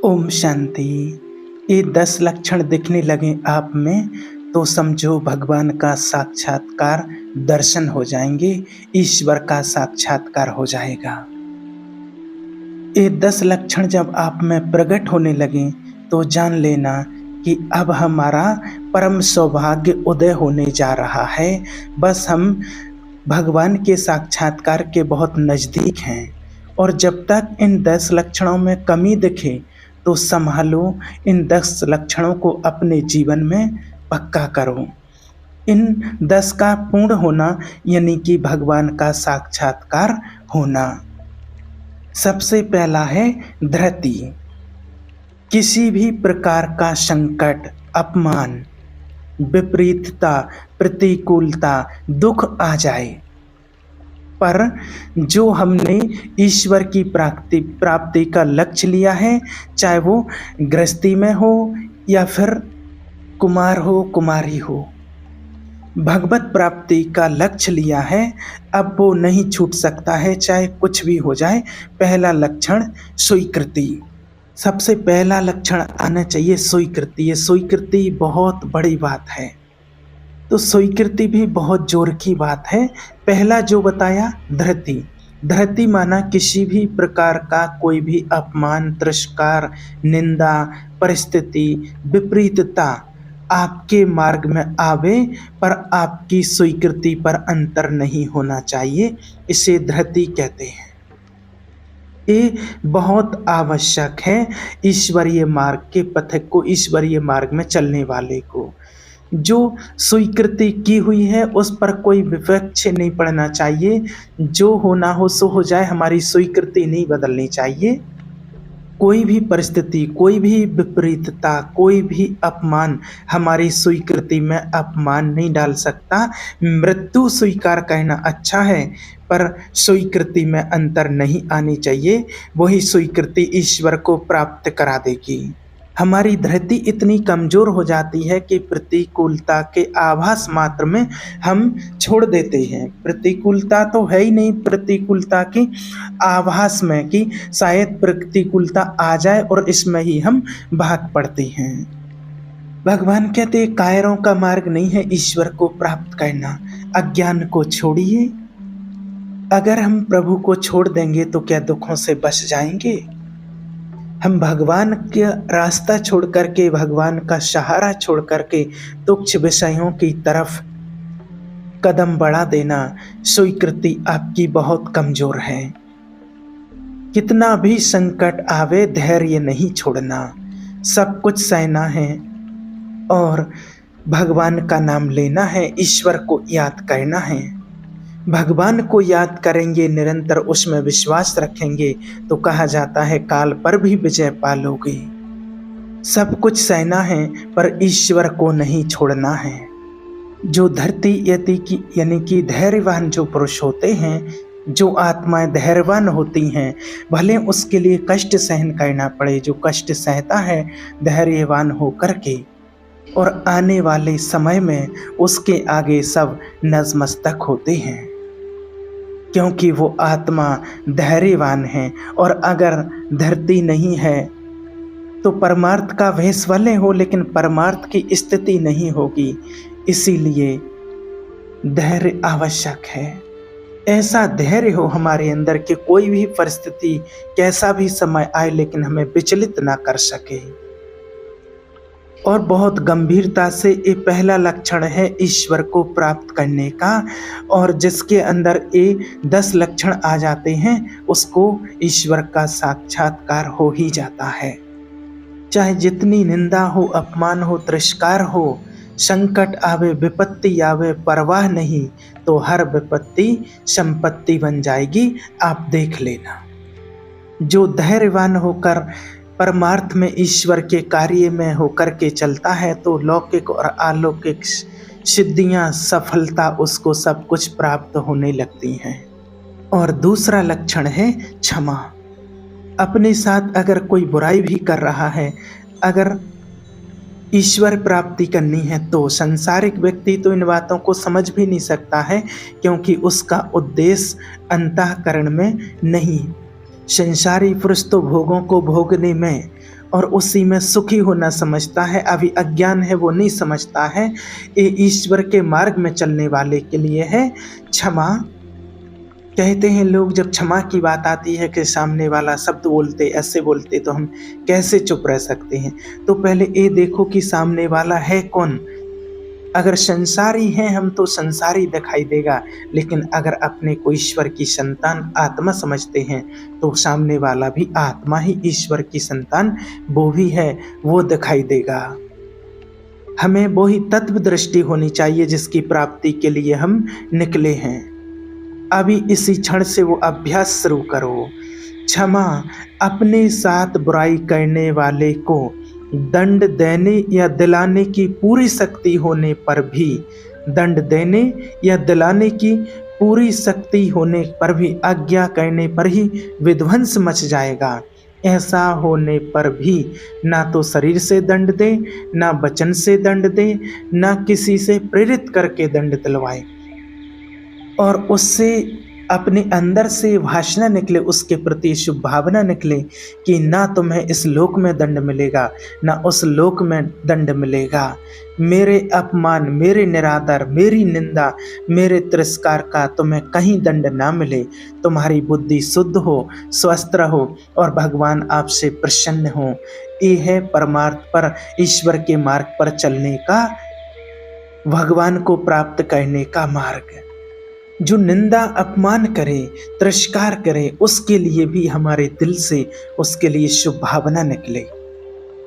ओम शांति। ये 10 लक्षण दिखने लगे आप में तो समझो भगवान का साक्षात्कार दर्शन हो जाएंगे, ईश्वर का साक्षात्कार हो जाएगा। ये 10 लक्षण जब आप में प्रकट होने लगे तो जान लेना कि अब हमारा परम सौभाग्य उदय होने जा रहा है। बस हम भगवान के साक्षात्कार के बहुत नज़दीक हैं। और जब तक इन 10 लक्षणों में कमी दिखे तो संभालो, इन 10 लक्षणों को अपने जीवन में पक्का करो। इन 10 का पूर्ण होना यानी कि भगवान का साक्षात्कार होना। सबसे पहला है धृति। किसी भी प्रकार का संकट, अपमान, विपरीतता, प्रतिकूलता, दुख आ जाए, पर जो हमने ईश्वर की प्राप्ति का लक्ष्य लिया है, चाहे वो गृहस्थी में हो या फिर कुमार हो कुमारी हो, भगवत प्राप्ति का लक्ष्य लिया है, अब वो नहीं छूट सकता है, चाहे कुछ भी हो जाए। पहला लक्षण स्वीकृति। सबसे पहला लक्षण आना चाहिए स्वीकृति। ये स्वीकृति बहुत बड़ी बात है, तो स्वीकृति भी बहुत जोर की बात है। पहला जो बताया धृति। धृति माना किसी भी प्रकार का कोई भी अपमान, तिरस्कार, निंदा, परिस्थिति, विपरीतता आपके मार्ग में आवे पर आपकी स्वीकृति पर अंतर नहीं होना चाहिए, इसे धृति कहते हैं। ये बहुत आवश्यक है ईश्वरीय मार्ग के पथिक को, ईश्वरीय मार्ग में चलने वाले को। जो स्वीकृति की हुई है उस पर कोई विवक्ष नहीं पड़ना चाहिए। जो होना हो सो हो जाए, हमारी स्वीकृति नहीं बदलनी चाहिए। कोई भी परिस्थिति, कोई भी विपरीतता, कोई भी अपमान हमारी स्वीकृति में अपमान नहीं डाल सकता। मृत्यु स्वीकार करना अच्छा है, पर स्वीकृति में अंतर नहीं आनी चाहिए। वही स्वीकृति ईश्वर को प्राप्त करा देगी। हमारी धृति इतनी कमज़ोर हो जाती है कि प्रतिकूलता के आभास मात्र में हम छोड़ देते हैं। प्रतिकूलता तो है ही नहीं, प्रतिकूलता की आभास में कि शायद प्रतिकूलता आ जाए और इसमें ही हम भाग पड़ते हैं। भगवान कहते कायरों का मार्ग नहीं है ईश्वर को प्राप्त करना। अज्ञान को छोड़िए। अगर हम प्रभु को छोड़ देंगे तो क्या दुखों से बच जाएंगे? हम भगवान का रास्ता छोड़ करके, भगवान का सहारा छोड़ करके तुच्छ विषयों की तरफ कदम बढ़ा देना, स्वीकृति आपकी बहुत कमजोर है। कितना भी संकट आवे, धैर्य नहीं छोड़ना, सब कुछ सहना है और भगवान का नाम लेना है, ईश्वर को याद करना है। भगवान को याद करेंगे, निरंतर उसमें विश्वास रखेंगे तो कहा जाता है काल पर भी विजय पालोगे। सब कुछ सहना है पर ईश्वर को नहीं छोड़ना है। जो धरती यानी कि धैर्यवान जो पुरुष होते हैं, जो आत्माएं धैर्यवान होती हैं, भले उसके लिए कष्ट सहन करना पड़े, जो कष्ट सहता है धैर्यवान होकर के, और आने वाले समय में उसके आगे सब नतमस्तक होते हैं, क्योंकि वो आत्मा धैर्यवान है। और अगर धरती नहीं है तो परमार्थ का वेश भले हो लेकिन परमार्थ की स्थिति नहीं होगी। इसीलिए धैर्य आवश्यक है। ऐसा धैर्य हो हमारे अंदर कि कोई भी परिस्थिति, कैसा भी समय आए, लेकिन हमें विचलित ना कर सके। और बहुत गंभीरता से ये पहला लक्षण है ईश्वर को प्राप्त करने का। और जिसके अंदर ये 10 लक्षण आ जाते हैं उसको ईश्वर का साक्षात्कार हो ही जाता है। चाहे जितनी निंदा हो, अपमान हो, तिरस्कार हो, संकट आवे, विपत्ति आवे, परवाह नहीं, तो हर विपत्ति संपत्ति बन जाएगी। आप देख लेना। जो धैर्यवान होकर परमार्थ में ईश्वर के कार्य में होकर के चलता है तो लौकिक और अलौकिक सिद्धियां, सफलता उसको सब कुछ प्राप्त होने लगती हैं। और दूसरा लक्षण है क्षमा। अपने साथ अगर कोई बुराई भी कर रहा है, अगर ईश्वर प्राप्ति करनी है तो संसारिक व्यक्ति तो इन बातों को समझ भी नहीं सकता है, क्योंकि उसका उद्देश्य अंतःकरण में नहीं। संसारी पुरुष तो भोगों को भोगने में और उसी में सुखी होना समझता है। अभी अज्ञान है, वो नहीं समझता है। ये ईश्वर के मार्ग में चलने वाले के लिए है क्षमा। कहते हैं लोग, जब क्षमा की बात आती है कि सामने वाला शब्द बोलते ऐसे बोलते तो हम कैसे चुप रह सकते हैं। तो पहले ये देखो कि सामने वाला है कौन। अगर संसारी हैं हम तो संसारी दिखाई देगा, लेकिन अगर अपने को ईश्वर की संतान आत्मा समझते हैं तो सामने वाला भी आत्मा ही ईश्वर की संतान वो भी है, वो दिखाई देगा। हमें वो ही तत्व दृष्टि होनी चाहिए जिसकी प्राप्ति के लिए हम निकले हैं। अभी इसी क्षण से वो अभ्यास शुरू करो। क्षमा, अपने साथ बुराई करने वाले को दंड देने या दिलाने की पूरी शक्ति होने पर भी, दंड देने या दिलाने की पूरी शक्ति होने पर भी, आज्ञा करने पर ही विध्वंस मच जाएगा। ऐसा होने पर भी ना तो शरीर से दंड दे, ना वचन से दंड दे, ना किसी से प्रेरित करके दंड दिलवाए, और उससे अपने अंदर से वासना निकले, उसके प्रति शुभ भावना निकले कि ना तुम्हें इस लोक में दंड मिलेगा, ना उस लोक में दंड मिलेगा। मेरे अपमान, मेरे निरादर, मेरी निंदा, मेरे तिरस्कार का तुम्हें कहीं दंड ना मिले। तुम्हारी बुद्धि शुद्ध हो, स्वस्थ रहो और भगवान आपसे प्रसन्न हो। ये है परमार्थ पर, ईश्वर के मार्ग पर चलने का, भगवान को प्राप्त करने का मार्ग। जो निंदा अपमान करे, तिरस्कार करे, उसके लिए भी हमारे दिल से उसके लिए शुभ भावना निकले।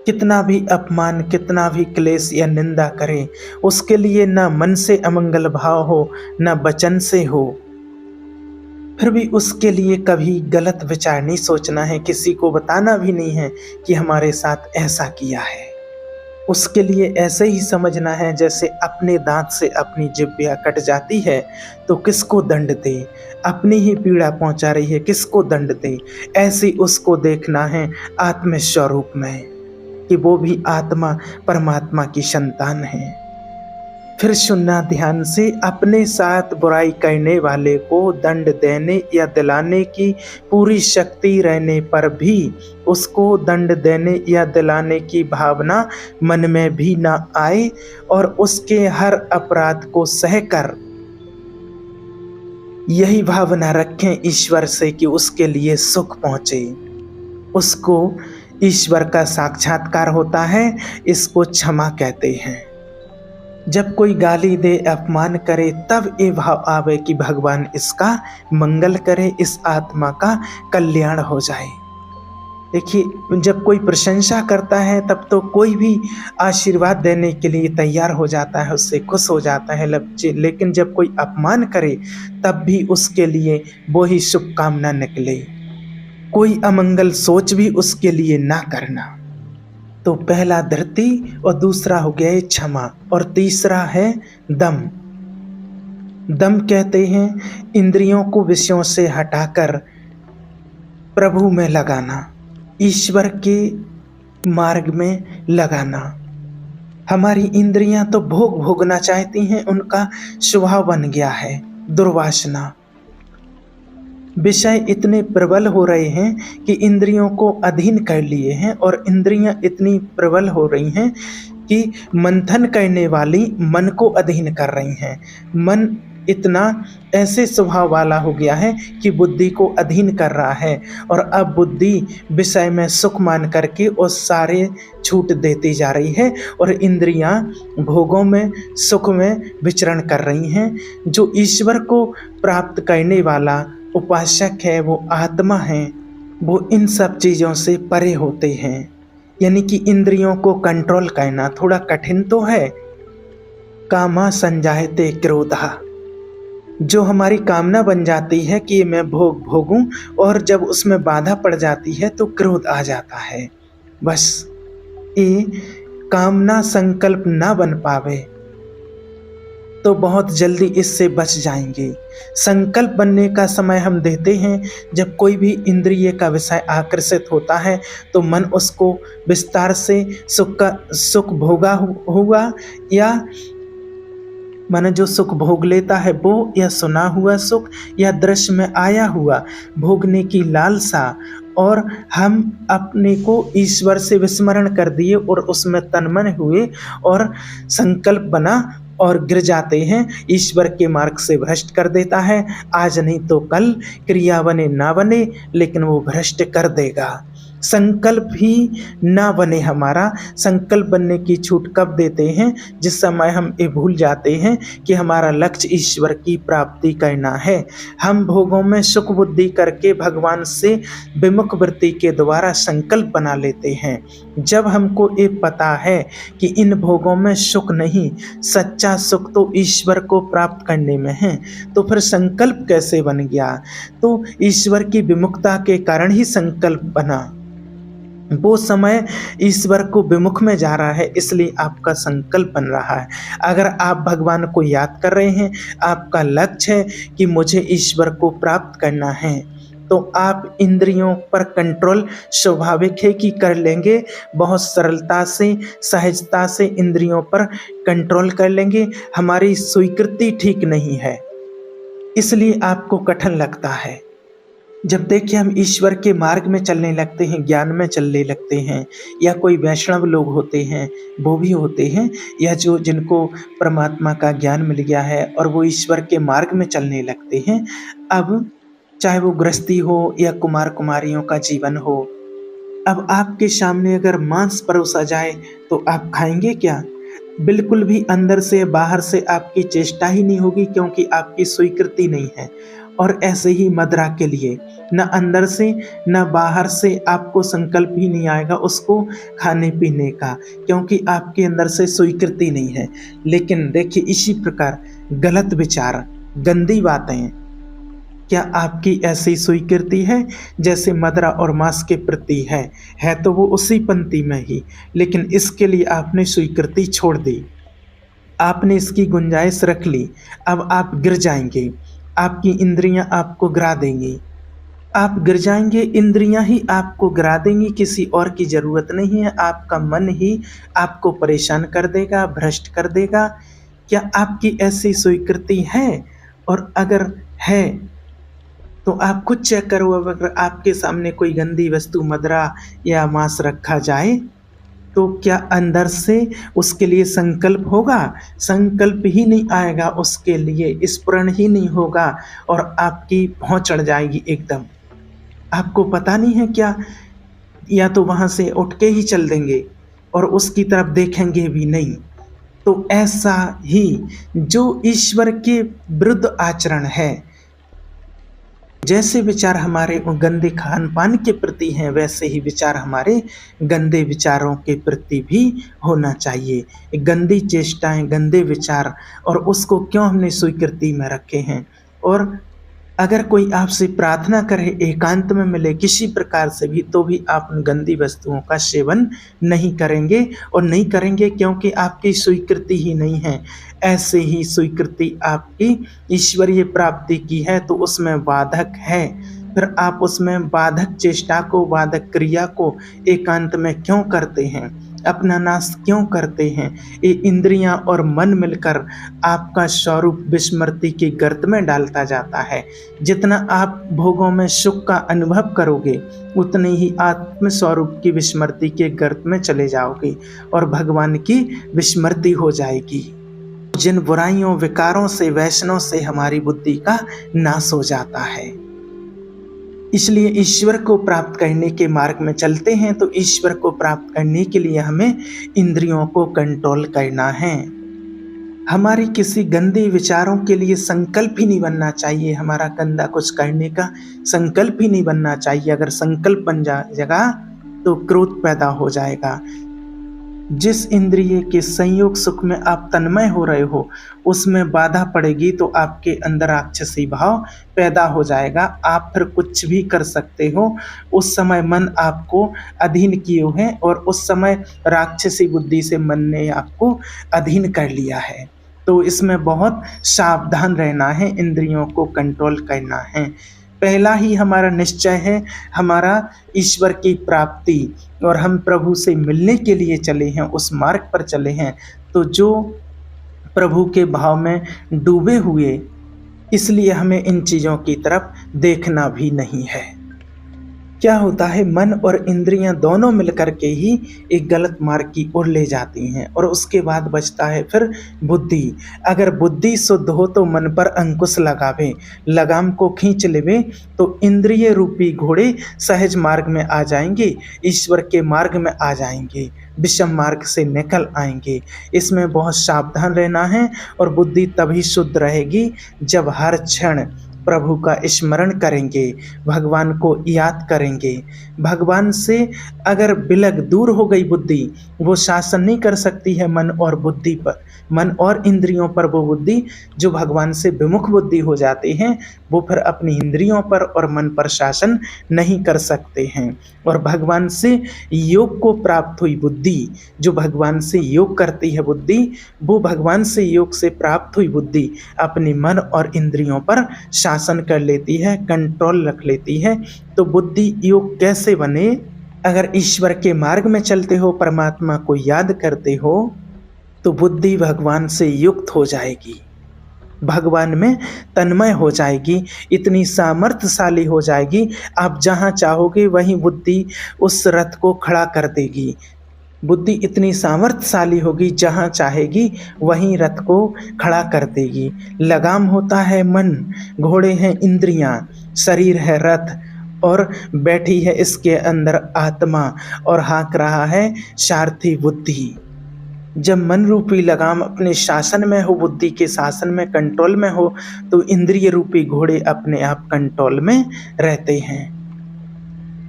कितना भी अपमान, कितना भी क्लेश या निंदा करे, उसके लिए ना मन से अमंगल भाव हो, ना वचन से हो, फिर भी उसके लिए कभी गलत विचार नहीं सोचना है। किसी को बताना भी नहीं है कि हमारे साथ ऐसा किया है। उसके लिए ऐसे ही समझना है जैसे अपने दांत से अपनी जिह्वा कट जाती है तो किसको दंड दे, अपनी ही पीड़ा पहुंचा रही है किसको दंड दे। ऐसे उसको देखना है आत्मस्वरूप में कि वो भी आत्मा परमात्मा की संतान है। फिर सुनना ध्यान से, अपने साथ बुराई करने वाले को दंड देने या दिलाने की पूरी शक्ति रहने पर भी उसको दंड देने या दिलाने की भावना मन में भी ना आए, और उसके हर अपराध को सहकर यही भावना रखें ईश्वर से कि उसके लिए सुख पहुंचे। उसको ईश्वर का साक्षात्कार होता है, इसको क्षमा कहते हैं। जब कोई गाली दे, अपमान करे, तब ये भाव आवे कि भगवान इसका मंगल करे, इस आत्मा का कल्याण हो जाए। देखिए, जब कोई प्रशंसा करता है तब तो कोई भी आशीर्वाद देने के लिए तैयार हो जाता है, उससे खुश हो जाता है। लेकिन जब कोई अपमान करे तब भी उसके लिए वो ही शुभकामना निकले, कोई अमंगल सोच भी उसके लिए ना करना। तो पहला धरती और दूसरा हो गया क्षमा, और तीसरा है दम। दम कहते हैं इंद्रियों को विषयों से हटाकर प्रभु में लगाना, ईश्वर के मार्ग में लगाना। हमारी इंद्रियां तो भोग भोगना चाहती हैं, उनका स्वभाव बन गया है दुर्वासना। विषय इतने प्रबल हो रहे हैं कि इंद्रियों को अधीन कर लिए हैं, और इंद्रियां इतनी प्रबल हो रही हैं कि मंथन करने वाली मन को अधीन कर रही हैं। मन इतना ऐसे स्वभाव वाला हो गया है कि बुद्धि को अधीन कर रहा है, और अब बुद्धि विषय में सुख मान करके और सारे छूट देती जा रही है, और इंद्रियां भोगों में, सुख में विचरण कर रही हैं। जो ईश्वर को प्राप्त करने वाला उपासक है, वो आत्मा है, वो इन सब चीज़ों से परे होते हैं। यानी कि इंद्रियों को कंट्रोल करना थोड़ा कठिन तो है। कामा संजायते क्रोधा, जो हमारी कामना बन जाती है कि मैं भोगूं, और जब उसमें बाधा पड़ जाती है तो क्रोध आ जाता है। बस ये कामना संकल्प ना बन पावे तो बहुत जल्दी इससे बच जाएंगे। संकल्प बनने का समय हम देते हैं जब कोई भी इंद्रिय का विषय आकर्षित होता है तो मन उसको विस्तार से सुख भोगा हुआ, या मन जो सुख भोग लेता है वो, या सुना हुआ सुख, या दृश्य में आया हुआ भोगने की लालसा, और हम अपने को ईश्वर से विस्मरण कर दिए और उसमें तन्मय हुए और संकल्प बना और गिर जाते हैं, ईश्वर के मार्ग से भ्रष्ट कर देता है। आज नहीं तो कल क्रिया बने ना बने, लेकिन वो भ्रष्ट कर देगा। संकल्प ही ना बने हमारा। संकल्प बनने की छूट कब देते हैं? जिस समय हम ये भूल जाते हैं कि हमारा लक्ष्य ईश्वर की प्राप्ति करना है। हम भोगों में सुख बुद्धि करके भगवान से विमुख वृत्ति के द्वारा संकल्प बना लेते हैं। जब हमको ये पता है कि इन भोगों में सुख नहीं, सच्चा सुख तो ईश्वर को प्राप्त करने में है, तो फिर संकल्प कैसे बन गया? तो ईश्वर की विमुखता के कारण ही संकल्प बना। वो समय ईश्वर को विमुख में जा रहा है, इसलिए आपका संकल्प बन रहा है। अगर आप भगवान को याद कर रहे हैं, आपका लक्ष्य है कि मुझे ईश्वर को प्राप्त करना है, तो आप इंद्रियों पर कंट्रोल स्वाभाविक है कि कर लेंगे। बहुत सरलता से, सहजता से इंद्रियों पर कंट्रोल कर लेंगे। हमारी स्वीकृति ठीक नहीं है, इसलिए आपको कठिन लगता है। जब देखिए हम ईश्वर के मार्ग में चलने लगते हैं, ज्ञान में चलने लगते हैं, या कोई वैष्णव लोग होते हैं, वो भी होते हैं, या जो जिनको परमात्मा का ज्ञान मिल गया है और वो ईश्वर के मार्ग में चलने लगते हैं। अब चाहे वो गृहस्थी हो या कुमार कुमारियों का जीवन हो, अब आपके सामने अगर मांस परोसा जाए तो आप खाएंगे क्या? बिल्कुल भी अंदर से बाहर से आपकी चेष्टा ही नहीं होगी, क्योंकि आपकी स्वीकृति नहीं है। और ऐसे ही मदिरा के लिए न अंदर से न बाहर से आपको संकल्प ही नहीं आएगा उसको खाने पीने का, क्योंकि आपके अंदर से स्वीकृति नहीं है। लेकिन देखिए इसी प्रकार गलत विचार, गंदी बातें, क्या आपकी ऐसी स्वीकृति है जैसे मदिरा और मांस के प्रति है तो वो उसी पंक्ति में ही, लेकिन इसके लिए आपने स्वीकृति छोड़ दी, आपने इसकी गुंजाइश रख ली। अब आप गिर जाएंगे, आपकी इंद्रियां आपको गिरा देंगी, आप गिर जाएंगे, इंद्रियां ही आपको गिरा देंगी, किसी और की ज़रूरत नहीं है। आपका मन ही आपको परेशान कर देगा, भ्रष्ट कर देगा। क्या आपकी ऐसी स्वीकृति है? और अगर है तो आप खुद चेक करो। अगर आपके सामने कोई गंदी वस्तु, मदिरा या मांस रखा जाए, तो क्या अंदर से उसके लिए संकल्प होगा? संकल्प ही नहीं आएगा, उसके लिए स्फुरण ही नहीं होगा, और आपकी भौं चढ़ जाएगी एकदम। आपको पता नहीं है क्या, या तो वहाँ से उठ के ही चल देंगे और उसकी तरफ देखेंगे भी नहीं। तो ऐसा ही जो ईश्वर के विरुद्ध आचरण है, जैसे विचार हमारे गंदे खान पान के प्रति हैं, वैसे ही विचार हमारे गंदे विचारों के प्रति भी होना चाहिए। गंदी चेष्टाएं, गंदे विचार, और उसको क्यों हमने स्वीकृति में रखे हैं। और अगर कोई आपसे प्रार्थना करे, एकांत में मिले किसी प्रकार से भी, तो भी आप उन गंदी वस्तुओं का सेवन नहीं करेंगे, और नहीं करेंगे क्योंकि आपकी स्वीकृति ही नहीं है। ऐसे ही स्वीकृति आपकी ईश्वरीय प्राप्ति की है तो उसमें बाधक है, फिर आप उसमें बाधक चेष्टा को, बाधक क्रिया को एकांत में क्यों करते हैं? अपना नाश क्यों करते हैं? ये इंद्रियां और मन मिलकर आपका स्वरूप विस्मृति के गर्त में डालता जाता है। जितना आप भोगों में सुख का अनुभव करोगे, उतने ही आत्म स्वरूप की विस्मृति के गर्त में चले जाओगे और भगवान की विस्मृति हो जाएगी। जिन बुराइयों, विकारों से, वैष्णव से हमारी बुद्धि का नाश हो जाता है। इसलिए ईश्वर को प्राप्त करने के मार्ग में चलते हैं, तो ईश्वर को प्राप्त करने के लिए हमें इंद्रियों को कंट्रोल करना है। हमारी किसी गंदे विचारों के लिए संकल्प ही नहीं बनना चाहिए, हमारा गंदा कुछ करने का संकल्प ही नहीं बनना चाहिए। अगर संकल्प बन जाएगा तो क्रोध पैदा हो जाएगा। जिस इंद्रिय के संयोग सुख में आप तन्मय हो रहे हो, उसमें बाधा पड़ेगी तो आपके अंदर राक्षसी भाव पैदा हो जाएगा। आप फिर कुछ भी कर सकते हो। उस समय मन आपको अधीन किए है, और उस समय राक्षसी बुद्धि से मन ने आपको अधीन कर लिया है। तो इसमें बहुत सावधान रहना है, इंद्रियों को कंट्रोल करना है। पहला ही हमारा निश्चय है हमारा ईश्वर की प्राप्ति, और हम प्रभु से मिलने के लिए चले हैं, उस मार्ग पर चले हैं। तो जो प्रभु के भाव में डूबे हुए, इसलिए हमें इन चीज़ों की तरफ देखना भी नहीं है। क्या होता है, मन और इंद्रियां दोनों मिलकर के ही एक गलत मार्ग की ओर ले जाती हैं। और उसके बाद बचता है फिर बुद्धि। अगर बुद्धि शुद्ध हो तो मन पर अंकुश लगावे, लगाम को खींच लेवे, तो इंद्रिय रूपी घोड़े सहज मार्ग में आ जाएंगे, ईश्वर के मार्ग में आ जाएंगे, विषम मार्ग से निकल आएंगे। इसमें बहुत सावधान रहना है। और बुद्धि तभी शुद्ध रहेगी जब हर क्षण प्रभु का स्मरण करेंगे, भगवान को याद करेंगे। भगवान से अगर बिलग दूर हो गई बुद्धि, वो शासन नहीं कर सकती है मन और बुद्धि पर, मन और इंद्रियों पर। वो बुद्धि जो भगवान से विमुख बुद्धि हो जाती हैं, वो फिर अपनी इंद्रियों पर और मन पर शासन नहीं कर सकते हैं। और भगवान से योग को प्राप्त हुई बुद्धि, जो भगवान से योग करती है बुद्धि, वो भगवान से योग से प्राप्त हुई बुद्धि अपने मन और इंद्रियों पर शासन कर लेती है, कंट्रोल रख लेती है। तो बुद्धि योग कैसे बने? अगर ईश्वर के मार्ग में चलते हो, परमात्मा को याद करते हो, तो बुद्धि भगवान से युक्त हो जाएगी, भगवान में तन्मय हो जाएगी, इतनी सामर्थ्यशाली हो जाएगी, आप जहाँ चाहोगे वहीं बुद्धि उस रथ को खड़ा कर देगी। बुद्धि इतनी सामर्थ्यशाली होगी, जहाँ चाहेगी वहीं रथ को खड़ा कर देगी। लगाम होता है मन, घोड़े हैं इंद्रियां, शरीर है रथ, और बैठी है इसके अंदर आत्मा, और हाँक रहा है सारथी बुद्धि। जब मन रूपी लगाम अपने शासन में हो, बुद्धि के शासन में, कंट्रोल में हो, तो इंद्रिय रूपी घोड़े अपने आप कंट्रोल में रहते हैं।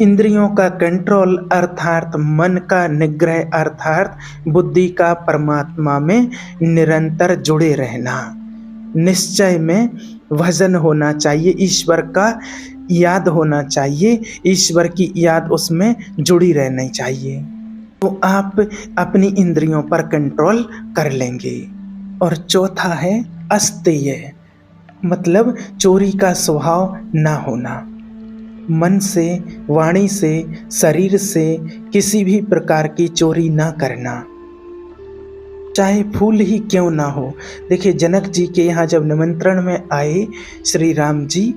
इंद्रियों का कंट्रोल अर्थात मन का निग्रह, अर्थात बुद्धि का परमात्मा में निरंतर जुड़े रहना। निश्चय में भजन होना चाहिए, ईश्वर का याद होना चाहिए, ईश्वर की याद उसमें जुड़ी रहनी चाहिए, तो आप अपनी इंद्रियों पर कंट्रोल कर लेंगे। और चौथा है अस्तेय, मतलब चोरी का स्वभाव ना होना। मन से, वाणी से, शरीर से किसी भी प्रकार की चोरी ना करना, चाहे फूल ही क्यों ना हो। देखिए, जनक जी के यहाँ जब निमंत्रण में आए श्री राम जी,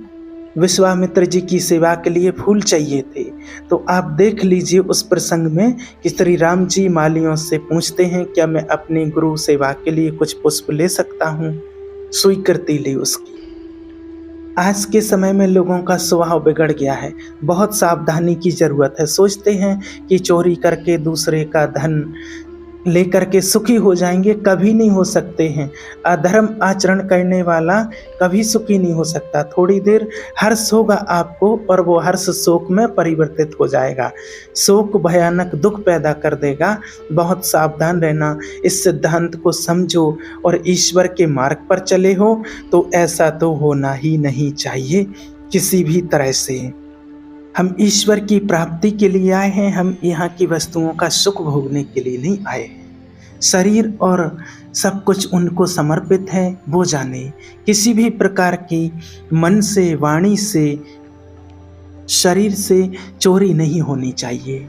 विश्वामित्र जी की सेवा के लिए फूल चाहिए थे, तो आप देख लीजिए उस प्रसंग में कि श्री राम जी मालियों से पूछते हैं, क्या मैं अपनी गुरु सेवा के लिए कुछ पुष्प ले सकता हूँ? स्वीकृति ली उसकी। आज के समय में लोगों का स्वभाव बिगड़ गया है, बहुत सावधानी की जरूरत है। सोचते हैं कि चोरी करके दूसरे का धन लेकर के सुखी हो जाएंगे, कभी नहीं हो सकते हैं। अधर्म आचरण करने वाला कभी सुखी नहीं हो सकता। थोड़ी देर हर्ष होगा आपको, और वो हर्ष शोक में परिवर्तित हो जाएगा, शोक भयानक दुख पैदा कर देगा। बहुत सावधान रहना, इस सिद्धांत को समझो और ईश्वर के मार्ग पर चले हो तो ऐसा तो होना ही नहीं चाहिए किसी भी तरह से। हम ईश्वर की प्राप्ति के लिए आए हैं, हम यहाँ की वस्तुओं का सुख भोगने के लिए नहीं आए हैं। शरीर और सब कुछ उनको समर्पित है, वो जाने। किसी भी प्रकार की मन से, वाणी से, शरीर से चोरी नहीं होनी चाहिए।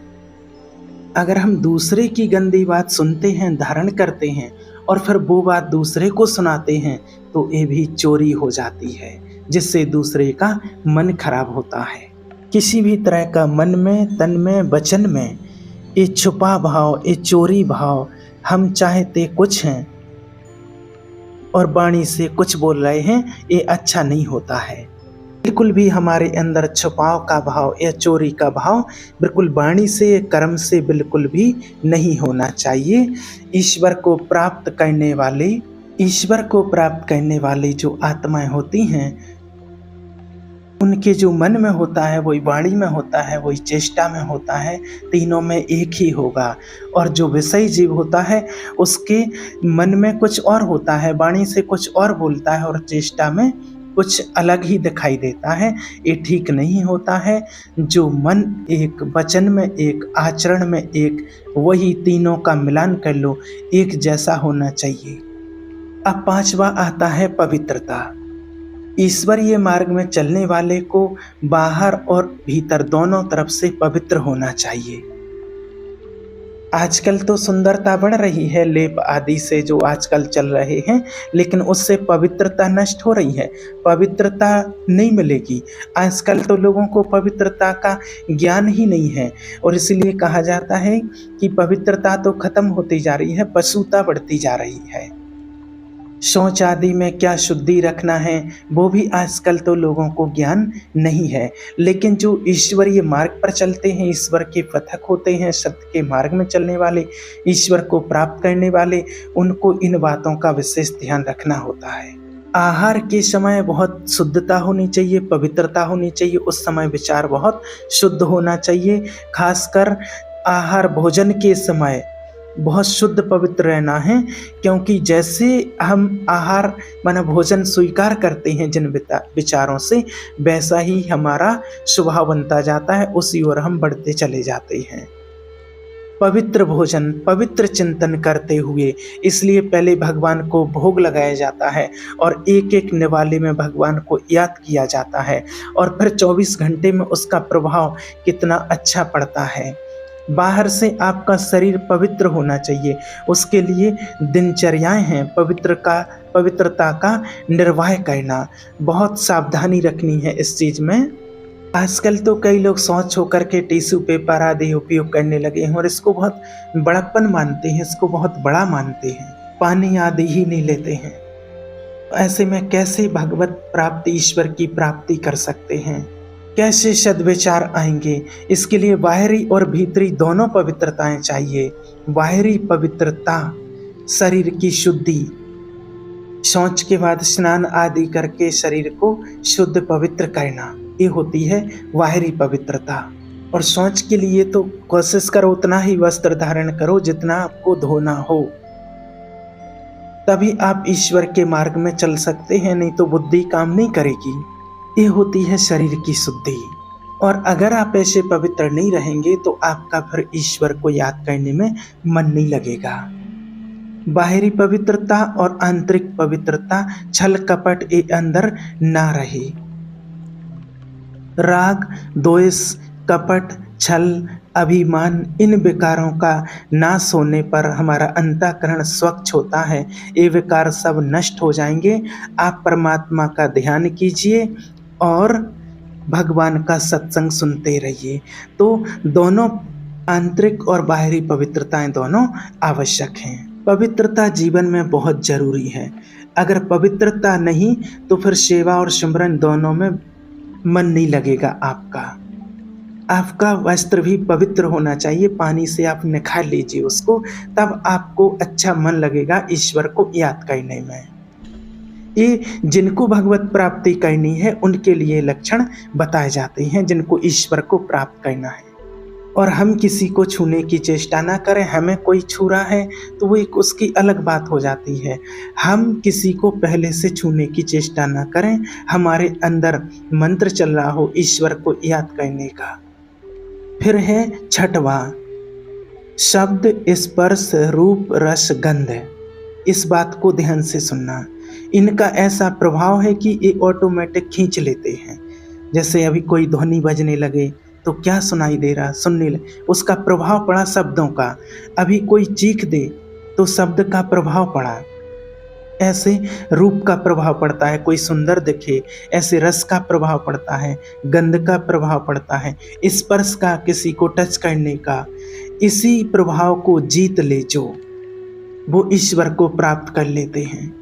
अगर हम दूसरे की गंदी बात सुनते हैं, धारण करते हैं, और फिर वो बात दूसरे को सुनाते हैं, तो ये भी चोरी हो जाती है, जिससे दूसरे का मन खराब होता है। किसी भी तरह का मन में, तन में, वचन में ये छुपा भाव, ये चोरी भाव, हम चाहते कुछ हैं और वाणी से कुछ बोल रहे हैं, ये अच्छा नहीं होता है। बिल्कुल भी हमारे अंदर छुपाव का भाव या चोरी का भाव बिल्कुल वाणी से, कर्म से बिल्कुल भी नहीं होना चाहिए। ईश्वर को प्राप्त करने वाली जो आत्माएं होती हैं, उनके जो मन में होता है वही वाणी में होता है, वही चेष्टा में होता है, तीनों में एक ही होगा। और जो विषयी जीव होता है उसके मन में कुछ और होता है, वाणी से कुछ और बोलता है और चेष्टा में कुछ अलग ही दिखाई देता है। ये ठीक नहीं होता है। जो मन एक, वचन में एक, आचरण में एक, वही तीनों का मिलान कर लो, एक जैसा होना चाहिए। अब पांचवा आता है पवित्रता। ईश्वरीय मार्ग में चलने वाले को बाहर और भीतर दोनों तरफ से पवित्र होना चाहिए। आजकल तो सुंदरता बढ़ रही है लेप आदि से जो आजकल चल रहे हैं, लेकिन उससे पवित्रता नष्ट हो रही है, पवित्रता नहीं मिलेगी। आजकल तो लोगों को पवित्रता का ज्ञान ही नहीं है और इसीलिए कहा जाता है कि पवित्रता तो खत्म होती जा रही है, पशुता बढ़ती जा रही है। शौच आदि में क्या शुद्धि रखना है वो भी आजकल तो लोगों को ज्ञान नहीं है। लेकिन जो ईश्वरीय मार्ग पर चलते हैं, ईश्वर के पथक होते हैं, सत्य के मार्ग में चलने वाले, ईश्वर को प्राप्त करने वाले, उनको इन बातों का विशेष ध्यान रखना होता है। आहार के समय बहुत शुद्धता होनी चाहिए, पवित्रता होनी चाहिए, उस समय विचार बहुत शुद्ध होना चाहिए। खासकर आहार भोजन के समय बहुत शुद्ध पवित्र रहना है, क्योंकि जैसे हम आहार माना भोजन स्वीकार करते हैं जिन विचारों से, वैसा ही हमारा स्वभाव बनता जाता है, उसी ओर हम बढ़ते चले जाते हैं। पवित्र भोजन, पवित्र चिंतन करते हुए, इसलिए पहले भगवान को भोग लगाया जाता है और एक एक निवाले में भगवान को याद किया जाता है और फिर 24 घंटे में उसका प्रभाव कितना अच्छा पड़ता है। बाहर से आपका शरीर पवित्र होना चाहिए, उसके लिए दिनचर्याएं हैं, पवित्रता का निर्वाह करना, बहुत सावधानी रखनी है इस चीज़ में। आजकल तो कई लोग शौच होकर के टिश्यू पेपर आदि उपयोग करने लगे हैं और इसको बहुत बड़प्पन मानते हैं, इसको बहुत बड़ा मानते हैं, पानी आदि ही नहीं लेते हैं। ऐसे में कैसे भगवत प्राप्ति, ईश्वर की प्राप्ति कर सकते हैं, कैसे सद्विचार आएंगे? इसके लिए बाहरी और भीतरी दोनों पवित्रताएं चाहिए। बाहरी पवित्रता, शरीर की शुद्धि, शौच के बाद स्नान आदि करके शरीर को शुद्ध पवित्र करना, ये होती है बाहरी पवित्रता। और शौच के लिए तो कोशिश करो उतना ही वस्त्र धारण करो जितना आपको धोना हो, तभी आप ईश्वर के मार्ग में चल सकते हैं, नहीं तो बुद्धि काम नहीं करेगी। ये होती है शरीर की शुद्धि। और अगर आप ऐसे पवित्र नहीं रहेंगे तो आपका फिर ईश्वर को याद करने में मन नहीं लगेगा। बाहरी पवित्रता और आंतरिक पवित्रता, छल कपट ये अंदर ना रहे। राग, द्वेष, कपट, छल, अभिमान, इन विकारों का नाश होने पर हमारा अंतःकरण स्वच्छ होता है। ये विकार सब नष्ट हो जाएंगे। आप परमात्मा का ध्यान कीजिए और भगवान का सत्संग सुनते रहिए। तो दोनों आंतरिक और बाहरी पवित्रताएं दोनों आवश्यक हैं। पवित्रता जीवन में बहुत जरूरी है। अगर पवित्रता नहीं तो फिर सेवा और सिमरन दोनों में मन नहीं लगेगा आपका। आपका वस्त्र भी पवित्र होना चाहिए, पानी से आप निखार लीजिए उसको, तब आपको अच्छा मन लगेगा ईश्वर को याद करने में। ये जिनको भगवत प्राप्ति करनी है उनके लिए लक्षण बताए जाते हैं, जिनको ईश्वर को प्राप्त करना है। और हम किसी को छूने की चेष्टा ना करें। हमें कोई छू रहा है तो वो एक उसकी अलग बात हो जाती है। हम किसी को पहले से छूने की चेष्टा ना करें। हमारे अंदर मंत्र चल रहा हो ईश्वर को याद करने का। फिर है छठवां, शब्द, स्पर्श, रूप, रस, गंध। इस बात को ध्यान से सुनना। इनका ऐसा प्रभाव है कि ये ऑटोमेटिक खींच लेते हैं। जैसे अभी कोई ध्वनि बजने लगे तो क्या सुनाई दे रहा, सुनने लगे, उसका प्रभाव पड़ा शब्दों का। अभी कोई चीख दे तो शब्द का प्रभाव पड़ा। ऐसे रूप का प्रभाव पड़ता है, कोई सुंदर दिखे, ऐसे रस का प्रभाव पड़ता है, गंध का प्रभाव पड़ता है, स्पर्श का, किसी को टच करने का। इसी प्रभाव को जीत ले जो, वो ईश्वर को प्राप्त कर लेते हैं।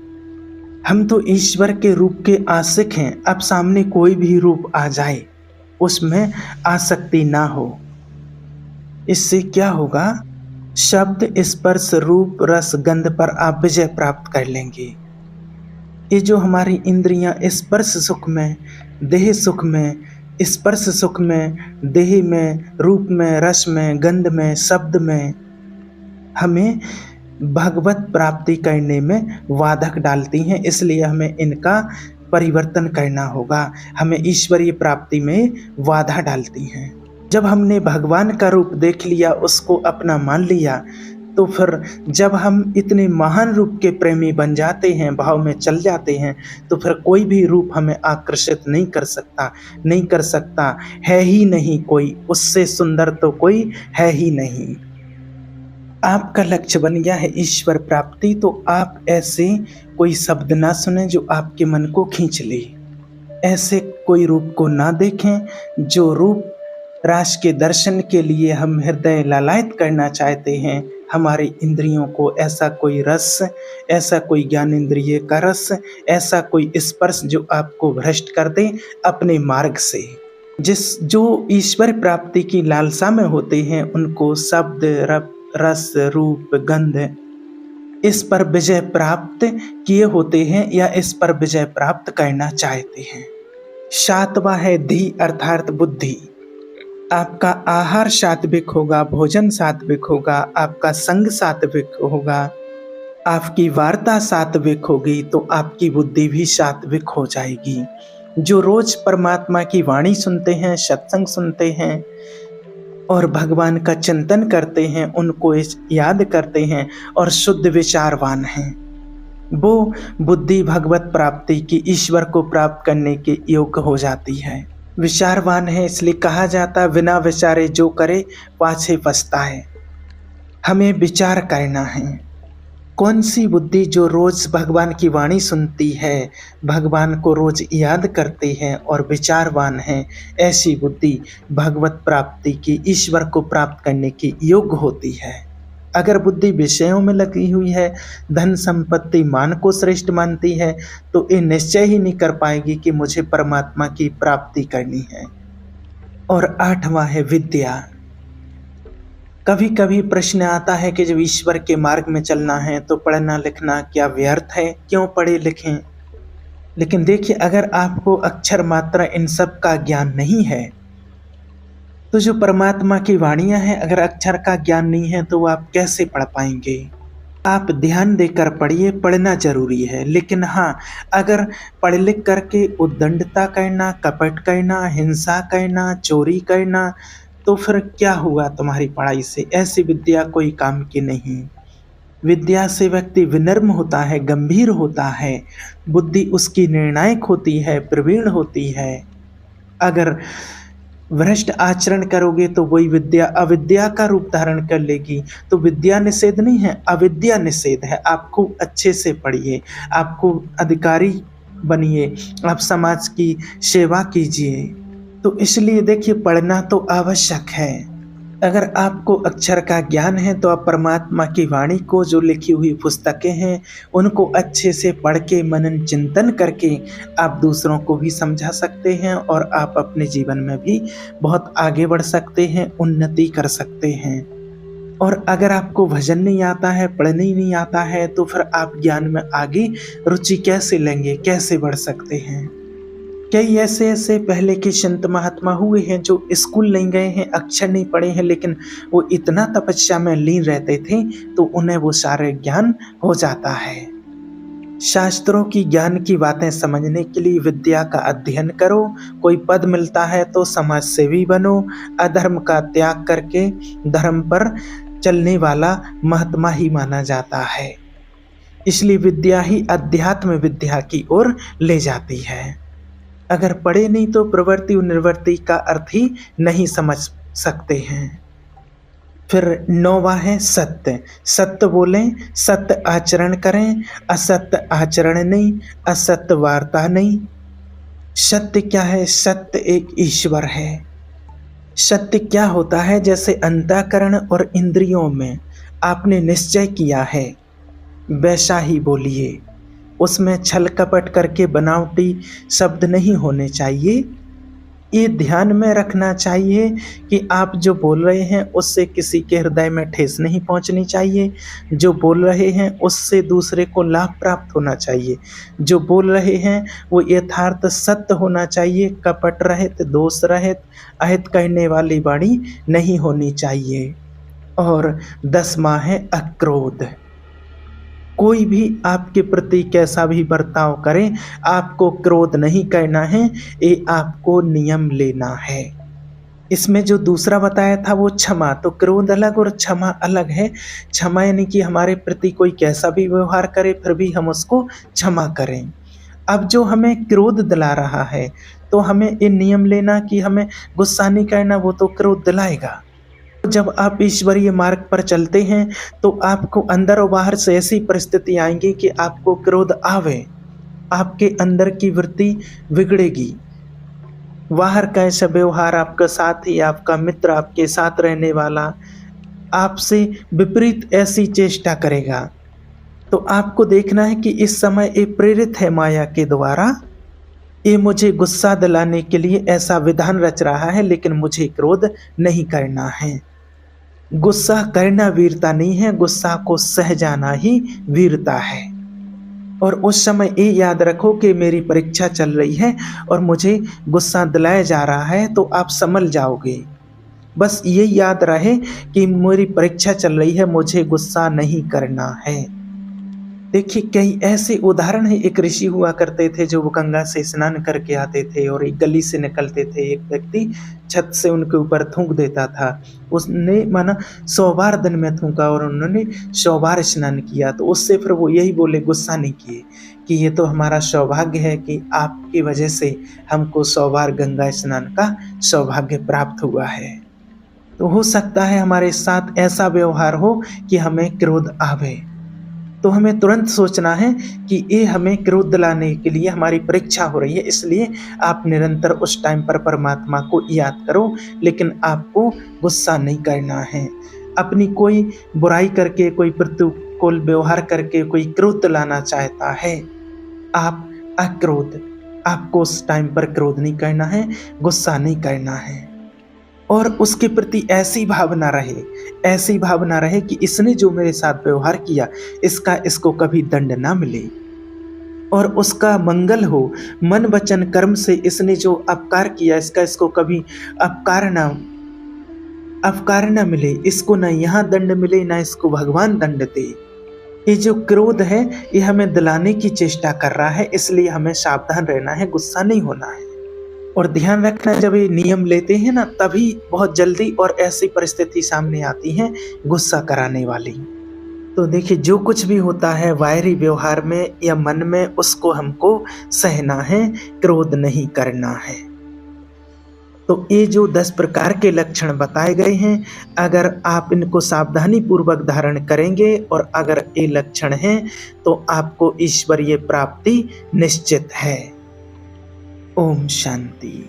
हम तो ईश्वर के रूप के आशिक हैं। अब सामने कोई भी रूप आ जाए उसमें आसक्ति ना हो। इससे क्या होगा, शब्द, स्पर्श, रूप, रस, गंध पर आप विजय प्राप्त कर लेंगे। ये जो हमारी इंद्रियां स्पर्श सुख में, देह सुख में, स्पर्श सुख में, देह में, रूप में, रस में, गंध में, शब्द में हमें भगवत प्राप्ति करने में बाधक डालती हैं। इसलिए हमें इनका परिवर्तन करना होगा। हमें ईश्वरीय प्राप्ति में बाधा डालती हैं। जब हमने भगवान का रूप देख लिया, उसको अपना मान लिया, तो फिर जब हम इतने महान रूप के प्रेमी बन जाते हैं, भाव में चल जाते हैं, तो फिर कोई भी रूप हमें आकर्षित नहीं कर सकता, नहीं कर सकता, है ही नहीं कोई। उससे सुंदर तो कोई है ही नहीं। आपका लक्ष्य बन गया है ईश्वर प्राप्ति, तो आप ऐसे कोई शब्द ना सुने जो आपके मन को खींच ले। ऐसे कोई रूप को ना देखें जो रूप रास के दर्शन के लिए हम हृदय लालायित करना चाहते हैं। हमारी इंद्रियों को ऐसा कोई रस, ऐसा कोई ज्ञान इंद्रिय का रस, ऐसा कोई स्पर्श जो आपको भ्रष्ट कर दे अपने मार्ग से। जो ईश्वर प्राप्ति की लालसा में होते हैं उनको शब्द, रस, रूप, गंध इस पर विजय प्राप्त किए होते हैं या इस पर विजय प्राप्त करना चाहते हैं। सातवां है धी अर्थात बुद्धि। आपका आहार सात्विक होगा, भोजन सात्विक होगा, आपका संग सात्विक होगा, आपकी वार्ता सात्विक होगी तो आपकी बुद्धि भी सात्विक हो जाएगी। जो रोज परमात्मा की वाणी सुनते हैं, सत्संग सुनते हैं और भगवान का चिंतन करते हैं, उनको याद करते हैं और शुद्ध विचारवान हैं, वो बुद्धि भगवत प्राप्ति की, ईश्वर को प्राप्त करने के योग्य हो जाती है। विचारवान है इसलिए कहा जाता बिना विचारे जो करे पाछे पछताए। हमें विचार करना है। कौन सी बुद्धि जो रोज भगवान की वाणी सुनती है, भगवान को रोज याद करते हैं और विचारवान है, ऐसी बुद्धि भगवत प्राप्ति की, ईश्वर को प्राप्त करने की योग्य होती है। अगर बुद्धि विषयों में लगी हुई है, धन संपत्ति मान को श्रेष्ठ मानती है, तो ये निश्चय ही नहीं कर पाएगी कि मुझे परमात्मा की प्राप्ति करनी है। और आठवां है विद्या। कभी कभी प्रश्न आता है कि जब ईश्वर के मार्ग में चलना है तो पढ़ना लिखना क्या व्यर्थ है, क्यों पढ़े लिखें। लेकिन देखिए, अगर आपको अक्षर मात्रा इन सब का ज्ञान नहीं है तो जो परमात्मा की वाणियां हैं, अगर अक्षर का ज्ञान नहीं है तो आप कैसे पढ़ पाएंगे। आप ध्यान देकर पढ़िए, पढ़ना जरूरी है। लेकिन हाँ, अगर पढ़ लिख करके उद्दंडता करना, कपट करना, हिंसा करना, चोरी करना, तो फिर क्या हुआ तुम्हारी पढ़ाई से। ऐसी विद्या कोई काम की नहीं। विद्या से व्यक्ति विनम्र होता है, गंभीर होता है, बुद्धि उसकी निर्णायक होती है, प्रवीण होती है। अगर भ्रष्ट आचरण करोगे तो वही विद्या अविद्या का रूप धारण कर लेगी। तो विद्या निषेध नहीं है, अविद्या निषेध है। आपको अच्छे से पढ़िए, आपको अधिकारी बनिए, आप समाज की सेवा कीजिए। तो इसलिए देखिए, पढ़ना तो आवश्यक है। अगर आपको अक्षर का ज्ञान है तो आप परमात्मा की वाणी को, जो लिखी हुई पुस्तकें हैं, उनको अच्छे से पढ़ के मनन चिंतन करके आप दूसरों को भी समझा सकते हैं और आप अपने जीवन में भी बहुत आगे बढ़ सकते हैं, उन्नति कर सकते हैं। और अगर आपको भजन नहीं आता है, पढ़ने ही नहीं आता है, तो फिर आप ज्ञान में आगे रुचि कैसे लेंगे, कैसे बढ़ सकते हैं। कई ऐसे पहले के संत महात्मा हुए हैं जो स्कूल नहीं गए हैं, अक्षर नहीं पढ़े हैं, लेकिन वो इतना तपस्या में लीन रहते थे तो उन्हें वो सारे ज्ञान हो जाता है। शास्त्रों की ज्ञान की बातें समझने के लिए विद्या का अध्ययन करो। कोई पद मिलता है तो समाज सेवी बनो। अधर्म का त्याग करके धर्म पर चलने वाला महात्मा ही माना जाता है। इसलिए विद्या ही अध्यात्म विद्या की ओर ले जाती है। अगर पढ़े नहीं तो प्रवृत्ति और निवृत्ति का अर्थ ही नहीं समझ सकते हैं। फिर नौवां है सत्य। सत्य बोलें, सत्य आचरण करें, असत्य आचरण नहीं, असत्य वार्ता नहीं। सत्य क्या है? सत्य एक ईश्वर है। सत्य क्या होता है? जैसे अंतःकरण और इंद्रियों में आपने निश्चय किया है वैसा ही बोलिए। उसमें छल कपट करके बनावटी शब्द नहीं होने चाहिए। ये ध्यान में रखना चाहिए कि आप जो बोल रहे हैं उससे किसी के हृदय में ठेस नहीं पहुंचनी चाहिए। जो बोल रहे हैं उससे दूसरे को लाभ प्राप्त होना चाहिए। जो बोल रहे हैं वो यथार्थ सत्य होना चाहिए। कपट रहित, दोष रहित, अहित कहने वाली वाणी नहीं होनी चाहिए। और 10वां है अक्रोध। कोई भी आपके प्रति कैसा भी बर्ताव करे, आपको क्रोध नहीं करना है, ये आपको नियम लेना है। इसमें जो दूसरा बताया था वो क्षमा, तो क्रोध अलग और क्षमा अलग है। क्षमा यानी कि हमारे प्रति कोई कैसा भी व्यवहार करे फिर भी हम उसको क्षमा करें। अब जो हमें क्रोध दिला रहा है तो हमें ये नियम लेना कि हमें गुस्सा नहीं करना, वो तो क्रोध दिलाएगा। जब आप ईश्वरीय मार्ग पर चलते हैं तो आपको अंदर और बाहर से ऐसी परिस्थिति आएंगी कि आपको क्रोध आवे, आपके अंदर की वृत्ति बिगड़ेगी। बाहर का ऐसा व्यवहार, आपका साथी, आपका मित्र, आपके साथ रहने वाला आपसे विपरीत ऐसी चेष्टा करेगा। तो आपको देखना है कि इस समय ये प्रेरित है माया के द्वारा, ये मुझे गुस्सा दिलाने के लिए ऐसा विधान रच रहा है, लेकिन मुझे क्रोध नहीं करना है। गुस्सा करना वीरता नहीं है, गुस्सा को सह जाना ही वीरता है। और उस समय ये याद रखो कि मेरी परीक्षा चल रही है और मुझे गुस्सा दिलाया जा रहा है, तो आप संभल जाओगे। बस ये याद रहे कि मेरी परीक्षा चल रही है, मुझे गुस्सा नहीं करना है। देखिए कई ऐसे उदाहरण है। एक ऋषि हुआ करते थे जो वो गंगा से स्नान करके आते थे और एक गली से निकलते थे। एक व्यक्ति छत से उनके ऊपर थूक देता था। उसने माना 100 बार दिन में थूका और उन्होंने 100 बार स्नान किया। तो उससे फिर वो यही बोले, गुस्सा नहीं किए, कि ये तो हमारा सौभाग्य है कि आपकी वजह से हमको 100 बार गंगा स्नान का सौभाग्य प्राप्त हुआ है। तो हो सकता है हमारे साथ ऐसा व्यवहार हो कि हमें क्रोध आवे, तो हमें तुरंत सोचना है कि ये हमें क्रोध दिलाने के लिए हमारी परीक्षा हो रही है। इसलिए आप निरंतर उस टाइम पर परमात्मा को याद करो, लेकिन आपको गुस्सा नहीं करना है। अपनी कोई बुराई करके, कोई प्रतिकूल व्यवहार करके कोई क्रोध दिलाना चाहता है, आप अक्रोध, आपको उस टाइम पर क्रोध नहीं करना है, गुस्सा नहीं करना है। और उसके प्रति ऐसी भावना रहे कि इसने जो मेरे साथ व्यवहार किया, इसको कभी दंड ना मिले और उसका मंगल हो। मन वचन कर्म से इसने जो अपकार किया, इसको कभी अपकार ना मिले, इसको ना यहाँ दंड मिले, ना इसको भगवान दंड दे। ये जो क्रोध है ये हमें दिलाने की चेष्टा कर रहा है, इसलिए हमें सावधान रहना है, गुस्सा नहीं होना है। और ध्यान रखना, जब ये नियम लेते हैं ना, तभी बहुत जल्दी और ऐसी परिस्थिति सामने आती है गुस्सा कराने वाली। तो देखिए जो कुछ भी होता है बाहरी व्यवहार में या मन में, उसको हमको सहना है, क्रोध नहीं करना है। तो ये जो 10 प्रकार के लक्षण बताए गए हैं, अगर आप इनको सावधानी पूर्वक धारण करेंगे और अगर ये लक्षण हैं तो आपको ईश्वरीय प्राप्ति निश्चित है। ओम शांति।